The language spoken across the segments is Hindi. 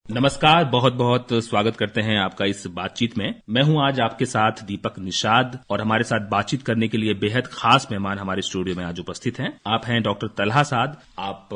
नमस्कार, बहुत बहुत स्वागत करते हैं आपका इस बातचीत में। मैं हूं आज आपके साथ दीपक निषाद और हमारे साथ बातचीत करने के लिए बेहद खास मेहमान हमारे स्टूडियो में आज उपस्थित हैं। आप हैं डॉक्टर तलहा साद, आप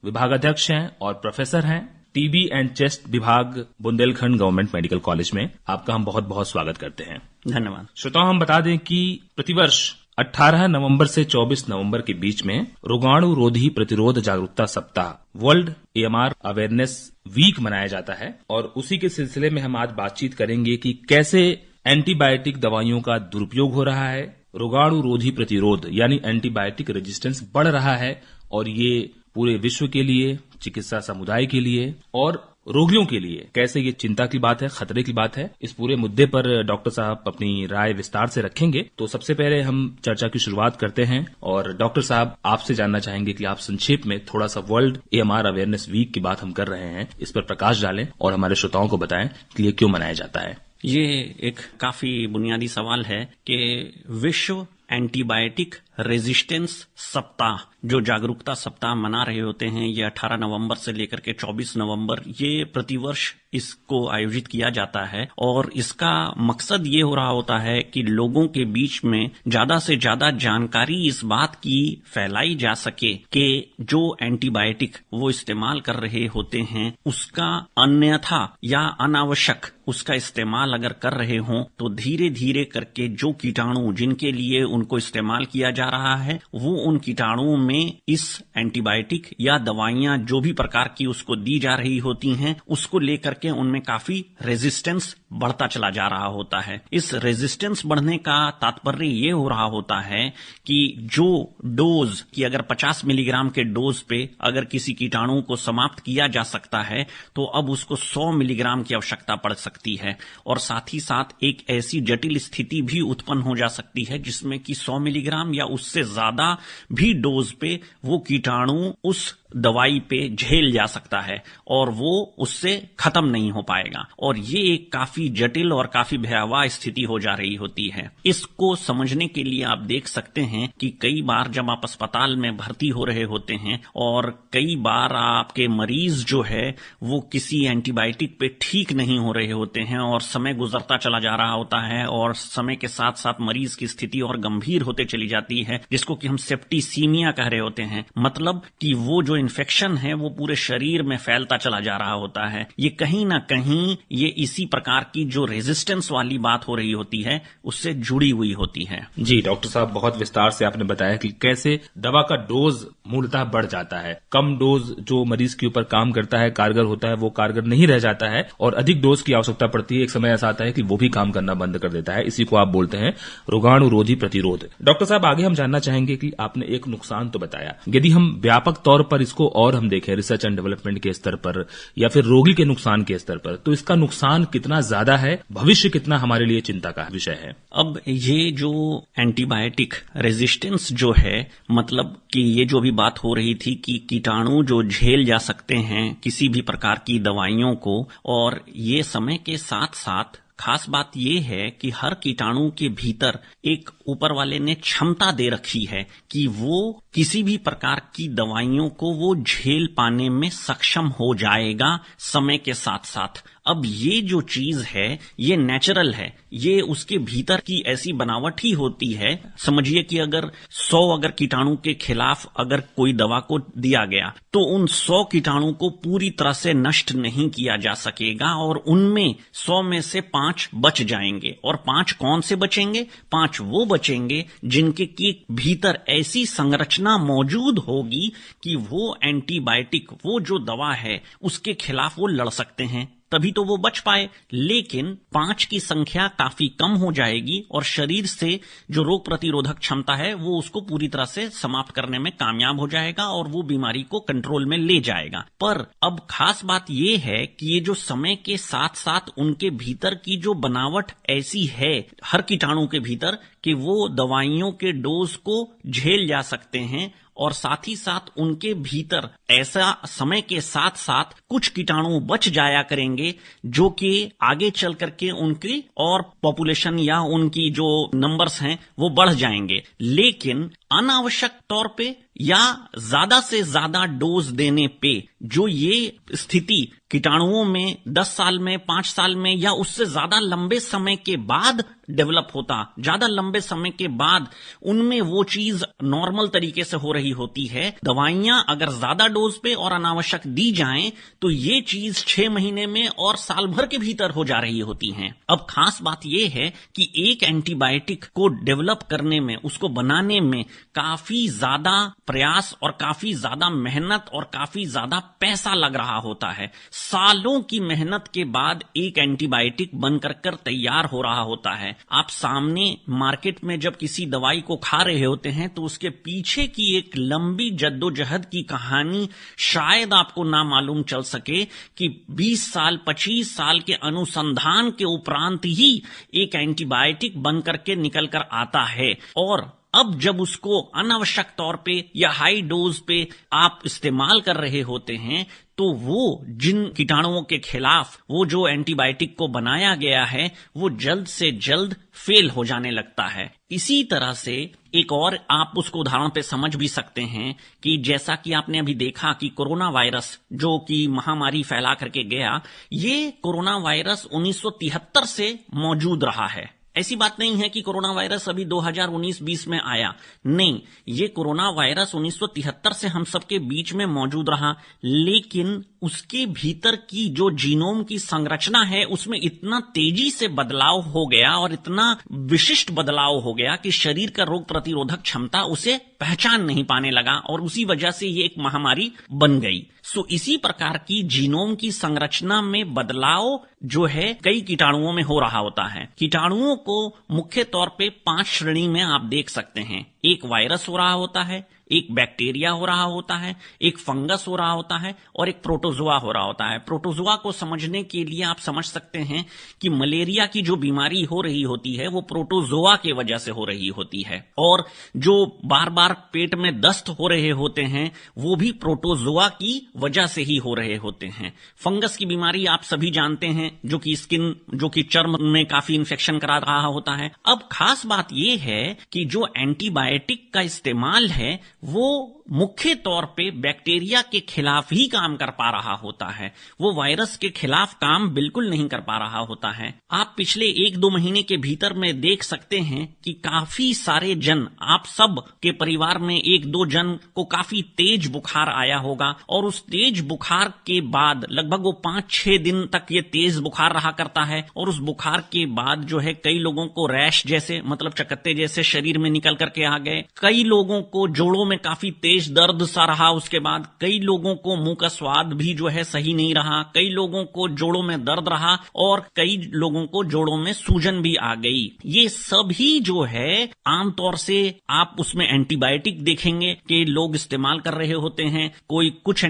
विभागाध्यक्ष हैं और प्रोफेसर हैं टीबी एंड चेस्ट विभाग बुंदेलखंड गवर्नमेंट मेडिकल कॉलेज में। आपका हम बहुत बहुत स्वागत करते हैं। धन्यवाद। श्रोताओं, हम बता दें कि प्रतिवर्ष 18 नवंबर से 24 नवंबर के बीच में रोगाणु रोधी प्रतिरोध जागरूकता सप्ताह वर्ल्ड AMR अवेयरनेस वीक मनाया जाता है और उसी के सिलसिले में हम आज बातचीत करेंगे कि कैसे एंटीबायोटिक दवाइयों का दुरुपयोग हो रहा है, रोगाणु रोधी प्रतिरोध यानी एंटीबायोटिक रेजिस्टेंस बढ़ रहा है और ये पूरे विश्व के लिए, चिकित्सा समुदाय के लिए और रोगियों के लिए कैसे ये चिंता की बात है, खतरे की बात है। इस पूरे मुद्दे पर डॉक्टर साहब अपनी राय विस्तार से रखेंगे। तो सबसे पहले हम चर्चा की शुरुआत करते हैं और डॉक्टर साहब आपसे जानना चाहेंगे कि आप संक्षेप में थोड़ा सा वर्ल्ड AMR अवेयरनेस वीक की बात हम कर रहे हैं, इस पर प्रकाश डालें और हमारे श्रोताओं को बताएं कि ये क्यों मनाया जाता है। ये एक काफी बुनियादी सवाल है कि विश्व एंटीबायोटिक रेजिस्टेंस सप्ताह, जो जागरूकता सप्ताह मना रहे होते हैं, ये 18 नवंबर से लेकर के 24 नवंबर ये प्रतिवर्ष इसको आयोजित किया जाता है और इसका मकसद ये हो रहा होता है कि लोगों के बीच में ज्यादा से ज्यादा जानकारी इस बात की फैलाई जा सके कि जो एंटीबायोटिक वो इस्तेमाल कर रहे होते हैं उसका अन्यथा या अनावश्यक उसका इस्तेमाल अगर कर रहे हों तो धीरे धीरे करके जो कीटाणु जिनके लिए उनको इस्तेमाल किया जा रहा है वो उन कीटाणुओं में इस एंटीबायोटिक या दवाइयां जो भी प्रकार की उसको दी जा रही होती हैं उसको लेकर के उनमें काफी रेजिस्टेंस बढ़ता चला जा रहा होता है। इस रेजिस्टेंस बढ़ने का तात्पर्य ये हो रहा होता है कि जो डोज की अगर 50 मिलीग्राम के डोज पे अगर किसी कीटाणु को समाप्त किया जा सकता है तो अब उसको 100 मिलीग्राम की आवश्यकता पड़ सकती है और साथ ही साथ एक ऐसी जटिल स्थिति भी उत्पन्न हो जा सकती है जिसमें कि 100 मिलीग्राम या उससे ज्यादा भी डोज पे वो कीटाणु उस दवाई पे झेल जा सकता है और वो उससे खत्म नहीं हो पाएगा और ये एक काफी जटिल और काफी भयावह स्थिति हो जा रही होती है। इसको समझने के लिए आप देख सकते हैं कि कई बार जब आप अस्पताल में भर्ती हो रहे होते हैं और कई बार आपके मरीज जो है वो किसी एंटीबायोटिक पे ठीक नहीं हो रहे होते हैं और समय गुजरता चला जा रहा होता है और समय के साथ साथ मरीज की स्थिति और गंभीर होते चली जाती है, जिसको कि हम सेप्टिसीमिया कह रहे होते हैं। मतलब कि वो जो इन्फेक्शन है वो पूरे शरीर में फैलता चला जा रहा होता है। ये कहीं ना कहीं ये इसी प्रकार की जो रेजिस्टेंस वाली बात हो रही होती है उससे जुड़ी हुई होती है। जी डॉक्टर साहब, बहुत विस्तार से आपने बताया कि कैसे दवा का डोज मूलतः बढ़ जाता है। कम डोज जो मरीज के ऊपर काम करता है, कारगर होता है, वो कारगर नहीं रह जाता है और अधिक डोज की आवश्यकता पड़ती है। एक समय ऐसा आता है कि वो भी काम करना बंद कर देता है। इसी को आप बोलते हैं रोगाणु रोधी प्रतिरोध। डॉक्टर साहब, आगे हम जानना चाहेंगे कि आपने एक नुकसान तो बताया, यदि हम व्यापक तौर पर इसको और हम देखें रिसर्च एंड डेवलपमेंट के स्तर पर या फिर रोगी के नुकसान के स्तर पर, तो इसका नुकसान कितना ज्यादा है, भविष्य कितना हमारे लिए चिंता का विषय है? अब ये जो एंटीबायोटिक रेजिस्टेंस जो है, मतलब कि ये जो भी बात हो रही थी कि कीटाणु जो झेल जा सकते हैं किसी भी प्रकार की दवाइयों को, और ये समय के साथ साथ खास बात यह है कि हर कीटाणु के भीतर एक ऊपर वाले ने क्षमता दे रखी है कि वो किसी भी प्रकार की दवाइयों को वो झेल पाने में सक्षम हो जाएगा समय के साथ साथ। अब ये जो चीज है ये नेचुरल है, ये उसके भीतर की ऐसी बनावट ही होती है। समझिए कि अगर 100 कीटाणु के खिलाफ अगर कोई दवा को दिया गया तो उन 100 कीटाणु को पूरी तरह से नष्ट नहीं किया जा सकेगा और उनमें 100 में से 5 बच जाएंगे। और 5 कौन से बचेंगे? 5 वो बचेंगे जिनके की भीतर ऐसी संरचना मौजूद होगी कि वो एंटीबायोटिक, वो जो दवा है उसके खिलाफ वो लड़ सकते हैं, तभी तो वो बच पाए। लेकिन 5 की संख्या काफी कम हो जाएगी और शरीर से जो रोग प्रतिरोधक क्षमता है वो उसको पूरी तरह से समाप्त करने में कामयाब हो जाएगा और वो बीमारी को कंट्रोल में ले जाएगा। पर अब खास बात ये है कि ये जो समय के साथ साथ उनके भीतर की जो बनावट ऐसी है हर कीटाणु के भीतर कि वो दवाइयों के डोज को झेल जा सकते हैं और साथ ही साथ उनके भीतर ऐसा समय के साथ साथ कुछ कीटाणु बच जाया करेंगे जो कि आगे चल करके उनकी और पॉपुलेशन या उनकी जो नंबर्स हैं वो बढ़ जाएंगे। लेकिन अनावश्यक तौर पे या ज्यादा से ज्यादा डोज देने पे जो ये स्थिति कीटाणुओं में 10 साल में, 5 साल में या उससे ज्यादा लंबे समय के बाद डेवलप होता, ज्यादा लंबे समय के बाद उनमें वो चीज नॉर्मल तरीके से हो रही होती है। दवाइयां अगर ज्यादा डोज पे और अनावश्यक दी जाएं तो ये चीज 6 महीने में और साल भर के भीतर हो जा रही होती हैं। अब खास बात यह है कि एक एंटीबायोटिक को डेवलप करने में, उसको बनाने में काफी ज्यादा प्रयास और काफी ज्यादा मेहनत और काफी ज्यादा पैसा लग रहा होता है। सालों की मेहनत के बाद एक एंटीबायोटिक बनकर कर तैयार हो रहा होता है। आप सामने मार्केट में जब किसी दवाई को खा रहे होते हैं तो उसके पीछे की एक लंबी जद्दोजहद की कहानी शायद आपको ना मालूम चल सके कि 20 साल 25 साल के अनुसंधान के उपरांत ही एक एंटीबायोटिक बनकर के निकल कर आता है। और अब जब उसको अनावश्यक तौर पे या हाई डोज पे आप इस्तेमाल कर रहे होते हैं तो वो जिन कीटाणुओं के खिलाफ वो जो एंटीबायोटिक को बनाया गया है वो जल्द से जल्द फेल हो जाने लगता है। इसी तरह से एक और आप उसको उदाहरण पे समझ भी सकते हैं कि जैसा कि आपने अभी देखा कि कोरोना वायरस जो कि महामारी फैला करके गया, ये कोरोना वायरस 1973 से मौजूद रहा है। ऐसी बात नहीं है कि कोरोना वायरस अभी 2019-20 में आया, नहीं, ये कोरोना वायरस 1973 से हम सबके बीच में मौजूद रहा, लेकिन उसके भीतर की जो जीनोम की संरचना है उसमें इतना तेजी से बदलाव हो गया और इतना विशिष्ट बदलाव हो गया कि शरीर का रोग प्रतिरोधक क्षमता उसे पहचान नहीं पाने लगा और उसी वजह से ये एक महामारी बन गई। सो इसी प्रकार की जीनोम की संरचना में बदलाव जो है कई कीटाणुओं में हो रहा होता है। कीटाणुओं को मुख्य तौर पे 5 श्रेणी में आप देख सकते हैं। एक वायरस हो रहा होता है, एक बैक्टीरिया हो रहा होता है, एक फंगस हो रहा होता है और एक प्रोटोजोआ हो रहा होता है। प्रोटोजोआ को समझने के लिए आप समझ सकते हैं कि मलेरिया की जो बीमारी हो रही होती है वो प्रोटोजोआ की वजह से हो रही होती है और जो बार बार पेट में दस्त हो रहे होते हैं वो भी प्रोटोजोआ की वजह से ही हो रहे होते हैं। फंगस की बीमारी आप सभी जानते हैं जो कि चर्म में काफी इन्फेक्शन करा रहा होता है। अब खास बात यह है कि जो एंटीबायोटिक का इस्तेमाल है वो मुख्य तौर पे बैक्टीरिया के खिलाफ ही काम कर पा रहा होता है, वो वायरस के खिलाफ काम बिल्कुल नहीं कर पा रहा होता है। आप पिछले 1-2 महीने के भीतर में देख सकते हैं कि काफी सारे जन, आप सब के परिवार में 1-2 जन को काफी तेज बुखार आया होगा और उस तेज बुखार के बाद लगभग वो 5-6 दिन तक ये तेज बुखार रहा करता है और उस बुखार के बाद जो है कई लोगों को रैश जैसे, मतलब चकत्ते जैसे शरीर में निकल करके आ गए, कई लोगों को जोड़ों में काफी तेज दर्द सा रहा, उसके बाद कई लोगों को मुंह का स्वाद भी जो है सही नहीं रहा, कई लोगों को जोड़ों में दर्द रहा और कई लोगों को जोड़ों में सूजन भी आ गई। ये सभी जो है आमतौर से आप उसमें एंटीबायोटिक देखेंगे कि लोग इस्तेमाल कर रहे होते हैं, कोई कुछ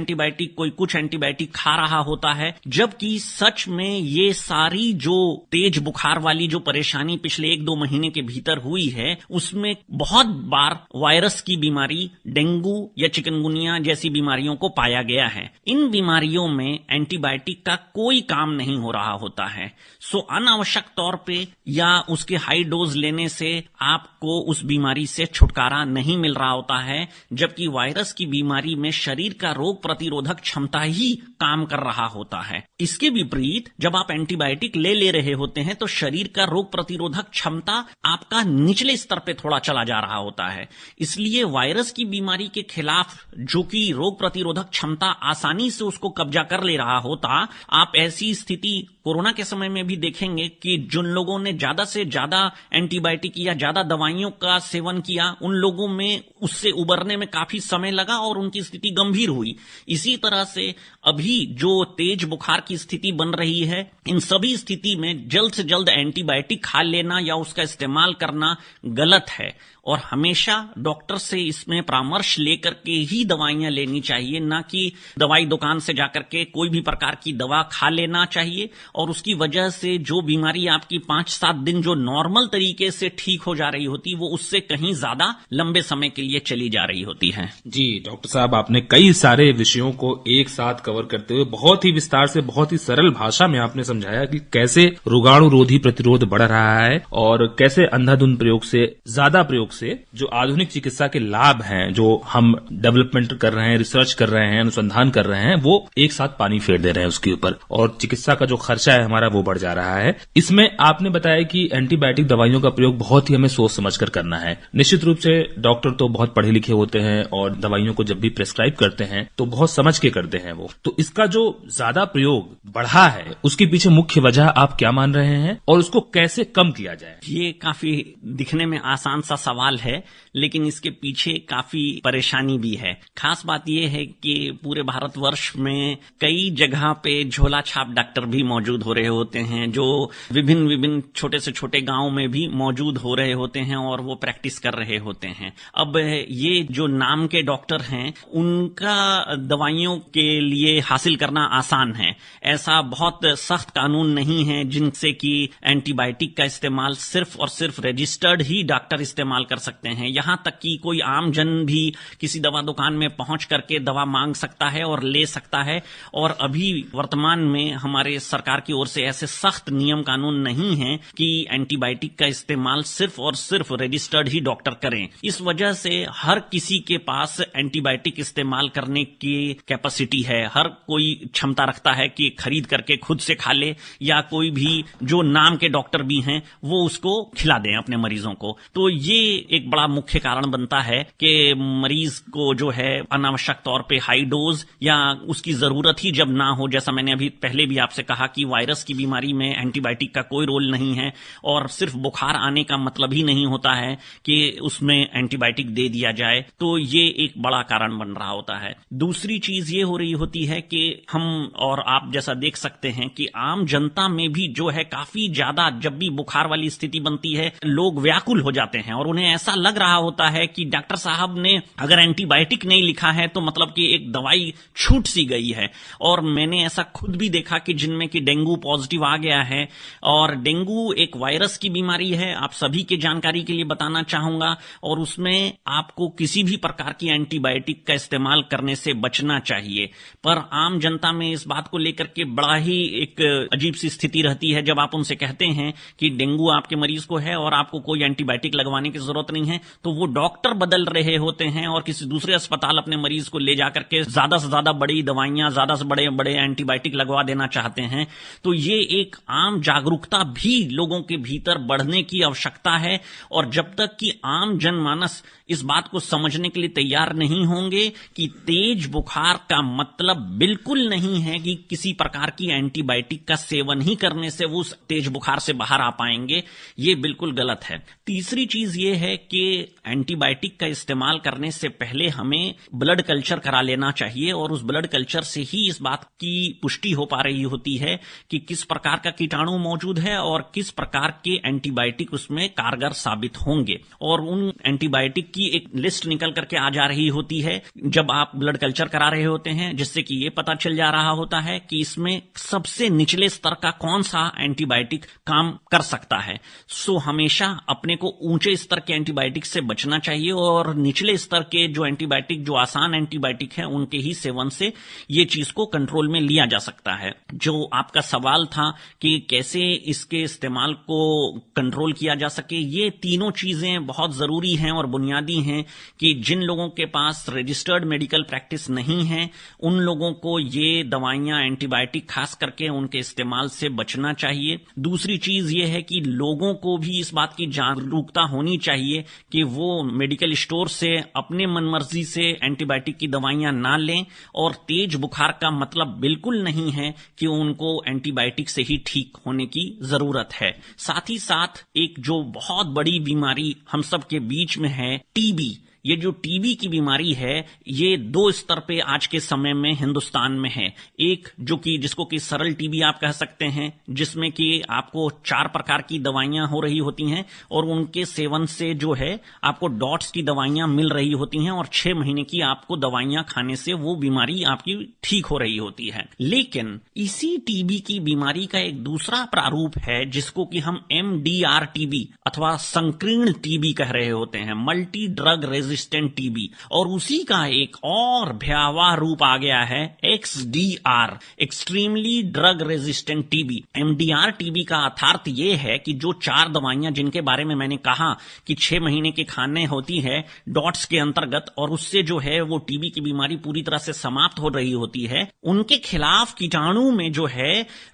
एंटीबायोटिक खा रहा होता है, जबकि सच में ये सारी जो तेज बुखार वाली जो परेशानी पिछले 1-2 महीने के भीतर हुई है उसमें बहुत बार वायरस की बीमारी, डेंगू या चिकनगुनिया जैसी बीमारियों को पाया गया है। इन बीमारियों में एंटीबायोटिक का कोई काम नहीं हो रहा होता है। सो अनावश्यक तौर पे या उसके हाई डोज लेने से आपको उस बीमारी से छुटकारा नहीं मिल रहा होता है, जबकि वायरस की बीमारी में शरीर का रोग प्रतिरोधक क्षमता ही काम कर रहा होता है। इसके विपरीत जब आप एंटीबायोटिक ले रहे होते हैं तो शरीर का रोग प्रतिरोधक क्षमता आपका निचले स्तर पे थोड़ा चला जा रहा होता है। इसलिए वायरस की बीमारी के खिलाफ जो कि रोग प्रतिरोधक क्षमता आसानी से उसको कब्जा कर ले रहा होता, आप ऐसी स्थिति कोरोना के समय में भी देखेंगे कि जिन लोगों ने ज्यादा से ज्यादा एंटीबायोटिक या ज्यादा दवाइयों का सेवन किया उन लोगों में उससे उबरने में काफी समय लगा और उनकी स्थिति गंभीर हुई। इसी तरह से अभी जो तेज बुखार की स्थिति बन रही है, इन सभी स्थिति में जल्द से जल्द एंटीबायोटिक खा लेना या उसका इस्तेमाल करना गलत है और हमेशा डॉक्टर से इसमें परामर्श लेकर के ही दवाइयां लेनी चाहिए, ना कि दवाई दुकान से जाकर के कोई भी प्रकार की दवा खा लेना चाहिए। और उसकी वजह से जो बीमारी आपकी 5-7 दिन जो नॉर्मल तरीके से ठीक हो जा रही होती, वो उससे कहीं ज्यादा लंबे समय के लिए चली जा रही होती है। जी डॉक्टर साहब, आपने कई सारे विषयों को एक साथ कवर करते हुए बहुत ही विस्तार से, बहुत ही सरल भाषा में आपने समझाया कि कैसे रोगाणु रोधी प्रतिरोध बढ़ रहा है और कैसे अंधाधुंध प्रयोग से, ज्यादा प्रयोग से जो आधुनिक चिकित्सा के लाभ हैं, जो हम डेवलपमेंट कर रहे हैं, रिसर्च कर रहे हैं, अनुसंधान कर रहे हैं, वो एक साथ पानी फेर दे रहे हैं उसके ऊपर, और चिकित्सा का जो खर्चा है हमारा वो बढ़ जा रहा है। इसमें आपने बताया कि एंटीबायोटिक दवाइयों का प्रयोग बहुत ही हमें सोच समझ कर करना है। निश्चित रूप से डॉक्टर तो बहुत पढ़े लिखे होते हैं और दवाइयों को जब भी प्रेस्क्राइब करते हैं तो बहुत समझ के करते हैं वो। तो इसका जो ज्यादा प्रयोग बढ़ा है उसके पीछे मुख्य वजह आप क्या मान रहे हैं और उसको कैसे कम किया जाए? ये काफी दिखने में आसान सा सवाल है, लेकिन इसके पीछे काफी परेशानी भी है। खास बात यह है कि पूरे भारतवर्ष में कई जगह पे झोला छाप डॉक्टर भी मौजूद हो रहे होते हैं, जो विभिन्न छोटे से छोटे गांव में भी मौजूद हो रहे होते हैं और वो प्रैक्टिस कर रहे होते हैं। अब ये जो नाम के डॉक्टर हैं, उनका दवाइयों के लिए हासिल करना आसान है। ऐसा बहुत सख्त कानून नहीं है जिनसे कि एंटीबायोटिक का इस्तेमाल सिर्फ और सिर्फ रजिस्टर्ड ही डॉक्टर इस्तेमाल कर सकते हैं। यहां तक कि कोई आम जन भी किसी दवा दुकान में पहुंच करके दवा मांग सकता है और ले सकता है। और अभी वर्तमान में हमारे सरकार की ओर से ऐसे सख्त नियम कानून नहीं है कि एंटीबायोटिक का इस्तेमाल सिर्फ और सिर्फ रजिस्टर्ड ही डॉक्टर करें। इस वजह से हर किसी के पास एंटीबायोटिक इस्तेमाल करने की कैपेसिटी है, हर कोई क्षमता रखता है कि खरीद करके खुद से खा ले, या कोई भी जो नाम के डॉक्टर भी हैं वो उसको खिला दें अपने मरीजों को। तो ये एक बड़ा मुख्य कारण बनता है कि मरीज को जो है अनावश्यक तौर पे हाई डोज या उसकी जरूरत ही जब ना हो, जैसा मैंने अभी पहले भी आपसे कहा कि वायरस की बीमारी में एंटीबायोटिक का कोई रोल नहीं है और सिर्फ बुखार आने का मतलब ही नहीं होता है कि उसमें एंटीबायोटिक दे दिया जाए। तो ये एक बड़ा कारण बन रहा होता है। दूसरी चीज ये हो रही होती है कि हम और आप जैसा देख सकते हैं कि आम जनता में भी जो है काफी ज्यादा, जब भी बुखार वाली स्थिति बनती है, लोग व्याकुल हो जाते हैं और उन्हें ऐसा लग रहा होता है कि डॉक्टर साहब ने अगर एंटीबायोटिक नहीं लिखा है तो मतलब कि एक दवाई छूट सी गई है। और मैंने ऐसा खुद भी देखा कि जिनमें कि डेंगू पॉजिटिव आ गया है, और डेंगू एक वायरस की बीमारी है, आप सभी के जानकारी के लिए बताना चाहूंगा, और उसमें आपको किसी भी प्रकार की एंटीबायोटिक का इस्तेमाल करने से बचना चाहिए। पर आम जनता में इस बात को लेकर के बड़ा ही एक अजीब सी स्थिति रहती है जब आप उनसे कहते हैं कि डेंगू आपके मरीज को है और आपको कोई एंटीबायोटिक लगवाने की जरूरत नहीं है, तो वो डॉक्टर बदल रहे होते हैं और किसी दूसरे अस्पताल अपने मरीज को ले जाकर के ज्यादा से ज्यादा बड़ी दवाइयां, ज्यादा से बड़े बड़े एंटीबायोटिक लगवा देना चाहते हैं। तो ये एक आम जागरूकता भी लोगों के भीतर बढ़ने की आवश्यकता है, और जब तक कि आम जनमानस इस बात को समझने के लिए तैयार नहीं होंगे कि तेज बुखार का मतलब बिल्कुल नहीं है कि किसी प्रकार की एंटीबायोटिक का सेवन ही करने से वो उस तेज बुखार से बाहर आ पाएंगे, ये बिल्कुल गलत है। तीसरी चीज ये है कि एंटीबायोटिक का इस्तेमाल करने से पहले हमें ब्लड कल्चर करा लेना चाहिए, और उस ब्लड कल्चर से ही इस बात की पुष्टि हो पा रही होती है कि किस प्रकार का कीटाणु मौजूद है और किस प्रकार के एंटीबायोटिक उसमें कारगर साबित होंगे। और उन एंटीबायोटिक की एक लिस्ट निकल करके आ जा रही होती है जब आप ब्लड कल्चर करा रहे होते हैं, जिससे कि ये पता चल जा रहा होता है कि इसमें सबसे निचले स्तर का कौन सा एंटीबायोटिक काम कर सकता है। सो हमेशा अपने को ऊंचे स्तर के एंटीबायोटिक से बचना चाहिए, और निचले स्तर के जो एंटीबायोटिक, जो आसान एंटीबायोटिक है, उनके ही सेवन से ये चीज को कंट्रोल में लिया जा सकता है। जो आपका सवाल था कि कैसे इसके इस्तेमाल को कंट्रोल किया जा सके, ये तीनों चीजें बहुत जरूरी हैं और बुनियादी हैं कि जिन लोगों के पास रजिस्टर्ड मेडिकल प्रैक्टिस नहीं है, उन लोगों को ये दवाइयां, एंटीबायोटिक खास करके उनके इस्तेमाल से बचना चाहिए। दूसरी चीज ये है कि लोगों को भी इस बात की जागरूकता होनी चाहिए कि वो मेडिकल स्टोर से अपने मनमर्जी से एंटीबायोटिक की दवाइयां ना लें, और तेज बुखार का मतलब बिल्कुल नहीं है कि उनको एंटीबायोटिक से ही ठीक होने की जरूरत है। साथ ही साथ एक जो बहुत बड़ी बीमारी हम सब के बीच में है, टीबी, ये जो टीबी की बीमारी है ये दो स्तर पे आज के समय में हिंदुस्तान में है। एक जो कि जिसको कि सरल टीबी आप कह सकते हैं, जिसमें कि आपको 4 प्रकार की दवाइयां हो रही होती हैं और उनके सेवन से जो है आपको डॉट्स की दवाइयां मिल रही होती हैं और 6 महीने की आपको दवाइयां खाने से वो बीमारी आपकी ठीक हो रही होती है। लेकिन इसी टीबी की बीमारी का एक दूसरा प्रारूप है जिसको कि हम MDR टीबी अथवा संकीर्ण टीबी कह रहे होते हैं, मल्टी ड्रग रेजिस्टेंट टीबी, और उसी का एक और भयावह रूप आ गया है XDR, extremely drug resistant TB. MDR TB का अर्थात यह है कि जो 4 दवाइयां जिनके बारे में मैंने कहा कि 6 महीने के खाने होती है डॉट्स के अंतर्गत और उससे जो है वो टीबी की बीमारी पूरी तरह से समाप्त हो रही होती है, उनके खिलाफ कीटाणु में जो है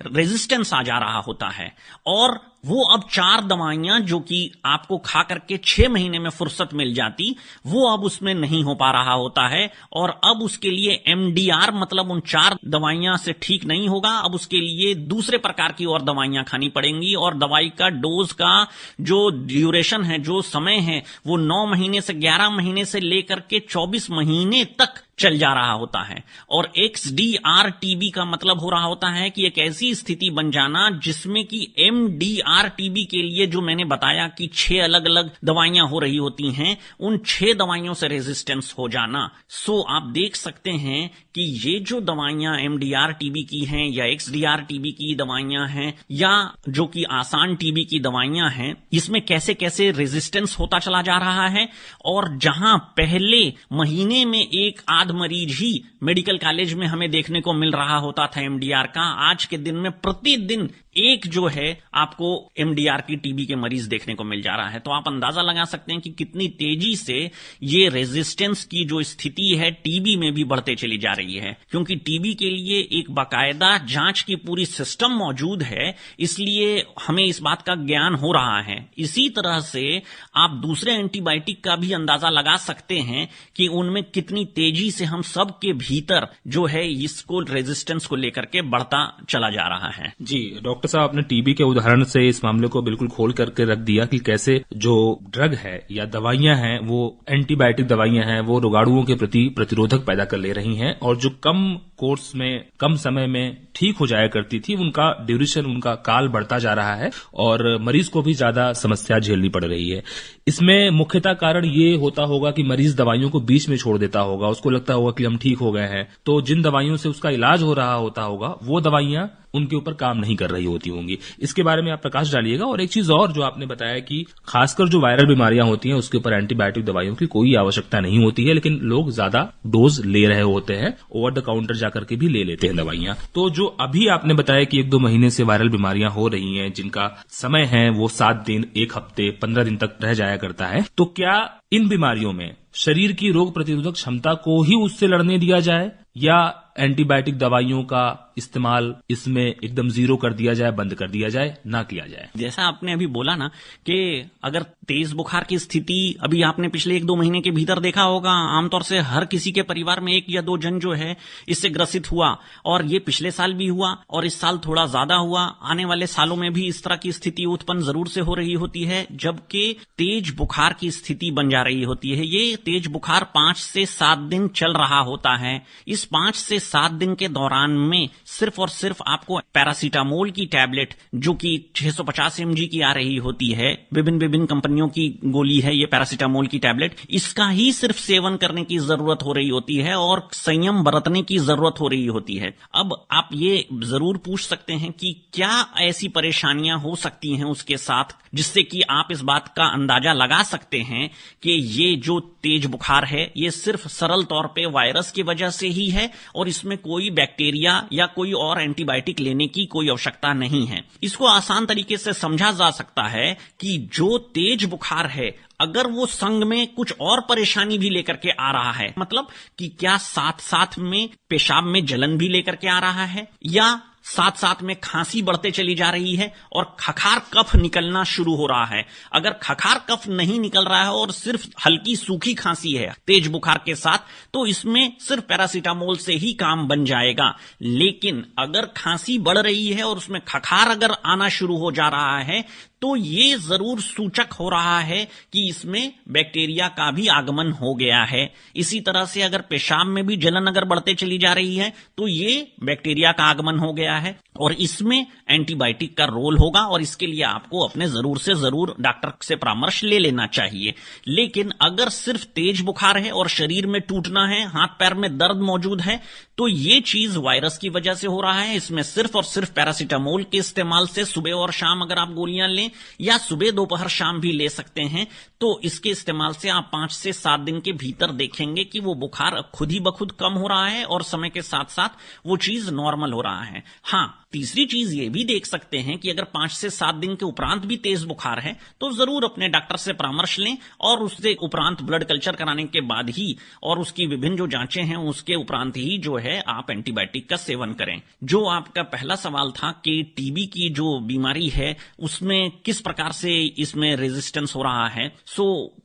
रेजिस्टेंस आ जा रहा होता है और वो अब 4 दवाइयां जो कि आपको खा करके 6 महीने में फुर्सत मिल जाती, वो अब उसमें नहीं हो पा रहा होता है और अब उसके लिए MDR मतलब उन 4 दवाइयां से ठीक नहीं होगा, अब उसके लिए दूसरे प्रकार की और दवाइयां खानी पड़ेंगी और दवाई का डोज का जो ड्यूरेशन है, जो समय है, वो 9 महीने से 11 महीने से लेकर के 24 महीने तक चल जा रहा होता है। और XDR टीबी का मतलब हो रहा होता है कि एक ऐसी स्थिति बन जाना जिसमें कि MDR टीबी के लिए जो मैंने बताया कि 6 अलग अलग दवाइयां हो रही होती हैं, उन 6 दवाइयों से रेजिस्टेंस हो जाना। सो आप देख सकते हैं कि ये जो दवाइयां MDR टीबी की हैं या XDR टीबी की दवाइयां हैं या जो कि आसान टीबी की दवाइयां हैं, इसमें कैसे कैसे रेजिस्टेंस होता चला जा रहा है। और जहां पहले महीने में एक मरीज ही मेडिकल कॉलेज में हमें देखने को मिल रहा होता था MDR का, आज के दिन में प्रतिदिन एक जो है आपको MDR की टीबी के मरीज देखने को मिल जा रहा है। तो आप अंदाजा लगा सकते हैं कि कितनी तेजी से ये रेजिस्टेंस की जो स्थिति है टीबी में भी बढ़ते चली जा रही है, क्योंकि टीबी के लिए एक बाकायदा जांच की पूरी सिस्टम मौजूद है, इसलिए हमें इस बात का ज्ञान हो रहा है। इसी तरह से आप दूसरे एंटीबायोटिक का भी अंदाजा लगा सकते हैं कि उनमें कितनी तेजी से हम सब के भीतर जो है इसको रेजिस्टेंस को लेकर के बढ़ता चला जा रहा है। जी डॉक्टर साहब, आपने टीबी के उदाहरण से इस मामले को बिल्कुल खोल करके रख दिया कि कैसे जो ड्रग है या दवाइयां हैं, वो एंटीबायोटिक दवाइयां हैं, वो रोगाणुओं के प्रति प्रतिरोधक पैदा कर ले रही हैं और जो कम कोर्स में कम समय में ठीक हो जाया करती थी, उनका ड्यूरेशन, उनका काल बढ़ता जा रहा है और मरीज को भी ज्यादा समस्या झेलनी पड़ रही है। इसमें मुख्यतः कारण ये होता होगा कि मरीज दवाइयों को बीच में छोड़ देता होगा, उसको लगता होगा कि हम ठीक हो गए हैं, तो जिन दवाइयों से उसका इलाज हो रहा होता होगा वो दवाइयां उनके ऊपर काम नहीं कर रही होती होंगी। इसके बारे में आप प्रकाश डालिएगा। और एक चीज और जो आपने बताया कि खासकर जो वायरल बीमारियां होती हैं उसके ऊपर एंटीबायोटिक दवाइयों की कोई आवश्यकता नहीं होती है, लेकिन लोग ज्यादा डोज ले रहे होते हैं, ओवर द काउंटर जाकर के भी ले लेते हैं दवाइयां। तो जो अभी आपने बताया कि 1-2 महीने से वायरल बीमारियां हो रही हैं जिनका समय है वो 7 दिन, 1 हफ्ते, 15 दिन तक रह जाया करता है, तो क्या इन बीमारियों में शरीर की रोग प्रतिरोधक क्षमता को ही उससे लड़ने दिया जाए या एंटीबायोटिक दवाइयों का इस्तेमाल इसमें एकदम जीरो कर दिया जाए, बंद कर दिया जाए, ना किया जाए? जैसा आपने अभी बोला ना कि अगर तेज बुखार की स्थिति अभी आपने पिछले 1-2 महीने के भीतर देखा होगा, आमतौर से हर किसी के परिवार में 1 या 2 जन जो है इससे ग्रसित हुआ और ये पिछले साल भी हुआ और इस साल थोड़ा ज्यादा हुआ। आने वाले सालों में भी इस तरह की स्थिति उत्पन्न जरूर से हो रही होती है, जबकि तेज बुखार की स्थिति बन जा रही होती है। ये तेज बुखार 5 से 7 दिन चल रहा होता है। इस 5 से 7 दिन के दौरान में सिर्फ और सिर्फ आपको पैरासीटामोल की टैबलेट जो कि 650 mg की आ रही होती है, विभिन्न कंपनियों की गोली है ये पैरासीटामोल की टैबलेट, इसका ही सिर्फ सेवन करने की जरूरत हो रही होती है और संयम बरतने की जरूरत हो रही होती है। अब आप ये जरूर पूछ सकते हैं कि क्या ऐसी परेशानियां हो सकती हैं उसके साथ जिससे कि आप इस बात का अंदाजा लगा सकते हैं कि ये जो तेज बुखार है ये सिर्फ सरल तौर पे वायरस की वजह से ही है और इसमें कोई बैक्टीरिया या कोई और एंटीबायोटिक लेने की कोई आवश्यकता नहीं है। इसको आसान तरीके से समझा जा सकता है कि जो तेज बुखार है अगर वो संग में कुछ और परेशानी भी लेकर के आ रहा है, मतलब कि क्या साथ साथ में पेशाब में जलन भी लेकर के आ रहा है या साथ साथ में खांसी बढ़ते चली जा रही है और खखार कफ निकलना शुरू हो रहा है। अगर खखार कफ नहीं निकल रहा है और सिर्फ हल्की सूखी खांसी है तेज बुखार के साथ, तो इसमें सिर्फ पैरासीटामोल से ही काम बन जाएगा। लेकिन अगर खांसी बढ़ रही है और उसमें खखार अगर आना शुरू हो जा रहा है तो ये जरूर सूचक हो रहा है कि इसमें बैक्टीरिया का भी आगमन हो गया है। इसी तरह से अगर पेशाब में भी जलन अगर बढ़ते चली जा रही है तो ये बैक्टीरिया का आगमन हो गया है और इसमें एंटीबायोटिक का रोल होगा और इसके लिए आपको अपने जरूर से जरूर डॉक्टर से परामर्श ले लेना चाहिए। लेकिन अगर सिर्फ तेज बुखार है और शरीर में टूटना है, हाथ पैर में दर्द मौजूद है, तो ये चीज वायरस की वजह से हो रहा है। इसमें सिर्फ और सिर्फ पैरासीटामोल के इस्तेमाल से सुबह और शाम अगर आप गोलियां लें या सुबह दोपहर शाम भी ले सकते हैं, तो इसके इस्तेमाल से आप 5 से 7 दिन के भीतर देखेंगे कि वो बुखार खुद ही बखुद कम हो रहा है और समय के साथ साथ वो चीज नॉर्मल हो रहा है। हाँ, तीसरी चीज ये भी देख सकते हैं कि अगर 5 से 7 दिन के उपरांत भी तेज बुखार है तो जरूर अपने डॉक्टर से परामर्श लें और उससे उपरांत ब्लड कल्चर कराने के बाद ही और उसकी विभिन्न जो जांचें हैं उसके उपरांत ही जो है आप एंटीबायोटिक का सेवन करें। जो आपका पहला सवाल था कि टीबी की जो बीमारी है उसमें किस प्रकार से इसमें रेजिस्टेंस हो रहा है,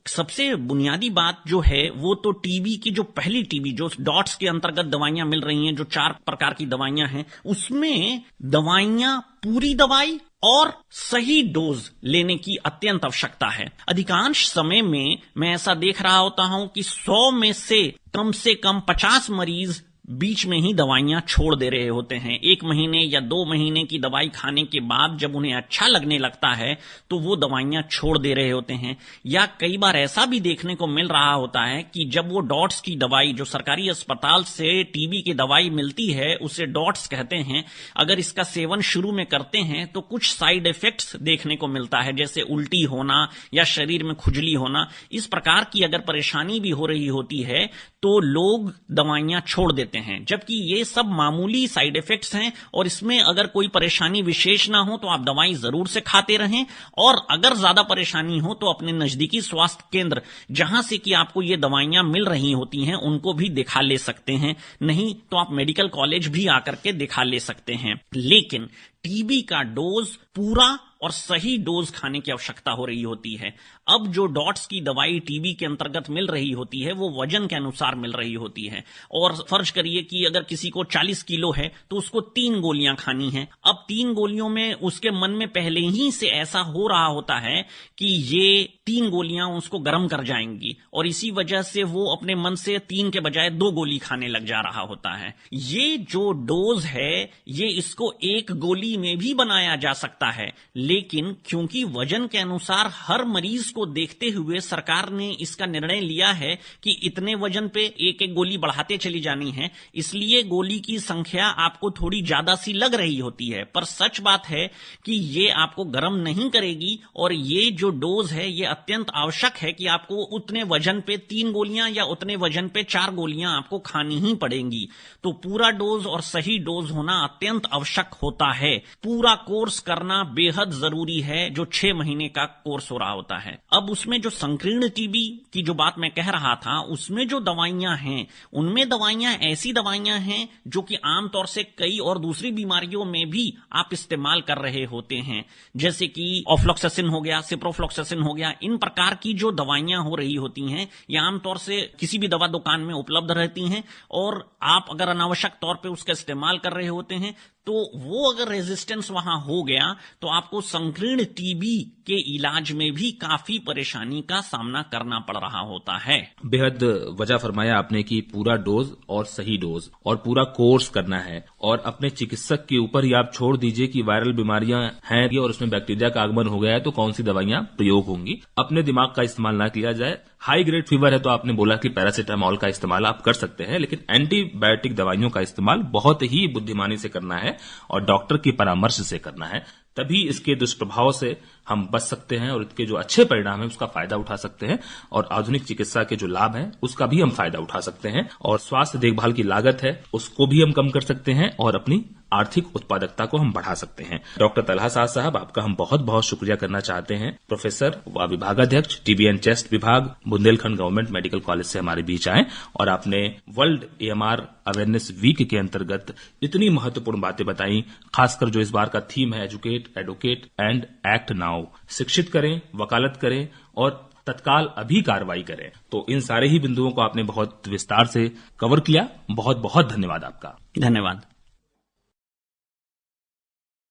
सबसे बुनियादी बात जो है वो तो टीबी की जो पहली टीबी जो डॉट्स के अंतर्गत दवाइयां मिल रही हैं, जो 4 प्रकार की दवाइयां हैं, उसमें दवाइयां पूरी दवाई और सही डोज लेने की अत्यंत आवश्यकता है। अधिकांश समय में मैं ऐसा देख रहा होता हूं कि 100 में से कम 50 मरीज बीच में ही दवाइयां छोड़ दे रहे होते हैं। 1 महीने या 2 महीने की दवाई खाने के बाद जब उन्हें अच्छा लगने लगता है तो वो दवाइयां छोड़ दे रहे होते हैं। या कई बार ऐसा भी देखने को मिल रहा होता है कि जब वो डॉट्स की दवाई जो सरकारी अस्पताल से टीबी की दवाई मिलती है उसे डॉट्स कहते हैं, अगर इसका सेवन शुरू में करते हैं तो कुछ साइड इफेक्ट्स देखने को मिलता है, जैसे उल्टी होना या शरीर में खुजली होना। इस प्रकार की अगर परेशानी भी हो रही होती है तो लोग दवाइयां छोड़ देते हैं, जबकि ये सब मामूली साइड इफेक्ट्स हैं और इसमें अगर कोई परेशानी विशेष ना हो तो आप दवाई जरूर से खाते रहें और अगर ज्यादा परेशानी हो तो अपने नजदीकी स्वास्थ्य केंद्र जहां से कि आपको ये दवाइयां मिल रही होती हैं उनको भी दिखा ले सकते हैं, नहीं तो आप मेडिकल कॉलेज भी आकर के दिखा ले सकते हैं। लेकिन टीबी का डोज पूरा और सही डोज खाने की आवश्यकता हो रही होती है। अब जो डॉट्स की दवाई टीबी के अंतर्गत मिल रही होती है वो वजन के अनुसार मिल रही होती है और फर्ज करिए कि अगर किसी को 40 किलो है तो उसको 3 गोलियां खानी है। अब 3 गोलियों में उसके मन में पहले ही से ऐसा हो रहा होता है कि ये 3 गोलियां उसको गर्म कर जाएंगी और इसी वजह से वो अपने मन से 3 के बजाय 2 गोली खाने लग जा रहा होता है। ये जो डोज है ये इसको 1 गोली में भी बनाया जा सकता है, लेकिन क्योंकि वजन के अनुसार हर मरीज को देखते हुए सरकार ने इसका निर्णय लिया है कि इतने वजन पे 1-1 गोली बढ़ाते चली जानी है, इसलिए गोली की संख्या आपको थोड़ी ज्यादा सी लग रही होती है। पर सच बात है कि ये आपको गर्म नहीं करेगी और ये जो डोज है ये अत्यंत आवश्यक है कि आपको उतने वजन पे 3 गोलियां या उतने वजन पे 4 गोलियां आपको खानी ही पड़ेंगी। तो पूरा डोज और सही डोज होना अत्यंत आवश्यक होता है। पूरा कोर्स करना बेहद जरूरी है, जो 6 महीने का कोर्स हो रहा होता है। अब उसमें जो संकीर्ण टीबी की जो बात मैं कह रहा था उसमें जो दवाइयां हैं उनमें दवाइयां ऐसी दवाइयां हैं जो कि आमतौर से कई और दूसरी बीमारियों में भी आप इस्तेमाल कर रहे होते हैं, जैसे कि ऑफ्लॉक्सासिन हो गया, सिप्रोफ्लॉक्सासिन हो गया। इन प्रकार की जो दवाइयां हो रही होती हैं ये आमतौर से किसी भी दवा दुकान में उपलब्ध रहती हैं और आप अगर अनावश्यक तौर पर उसका इस्तेमाल कर रहे होते हैं तो वो अगर रेजिस्टेंस वहां हो गया तो आपको संकीर्ण टीबी के इलाज में भी काफी परेशानी का सामना करना पड़ रहा होता है। बेहद वजह फरमाया आपने कि पूरा डोज और सही डोज और पूरा कोर्स करना है और अपने चिकित्सक के ऊपर ही आप छोड़ दीजिए कि वायरल बीमारियां हैं और उसमें बैक्टीरिया का आगमन हो गया है तो कौन सी दवाइयां प्रयोग होंगी। अपने दिमाग का इस्तेमाल ना किया जाए। हाई ग्रेड फीवर है तो आपने बोला कि पैरासीटामोल का इस्तेमाल आप कर सकते हैं, लेकिन एंटीबायोटिक दवाइयों का इस्तेमाल बहुत ही बुद्धिमानी से करना है और डॉक्टर की परामर्श से करना है, तभी इसके दुष्प्रभाव से हम बच सकते हैं और इसके जो अच्छे परिणाम है उसका फायदा उठा सकते हैं और आधुनिक चिकित्सा के जो लाभ हैं उसका भी हम फायदा उठा सकते हैं और स्वास्थ्य देखभाल की लागत है उसको भी हम कम कर सकते हैं और अपनी आर्थिक उत्पादकता को हम बढ़ा सकते हैं। डॉक्टर तलहा साद साहब, आपका हम बहुत बहुत शुक्रिया करना चाहते हैं। प्रोफेसर व विभागाध्यक्ष टीबी एंड चेस्ट विभाग, बुंदेलखंड गवर्नमेंट मेडिकल कॉलेज से हमारे बीच आए और आपने वर्ल्ड AMR अवेयरनेस वीक के अंतर्गत इतनी महत्वपूर्ण बातें बताई, खासकर जो इस बार का थीम है educate, advocate and act now. शिक्षित करें, वकालत करें और तत्काल अभी कार्रवाई करें। तो इन सारे ही बिंदुओं को आपने बहुत विस्तार से कवर किया। बहुत बहुत धन्यवाद आपका। धन्यवाद।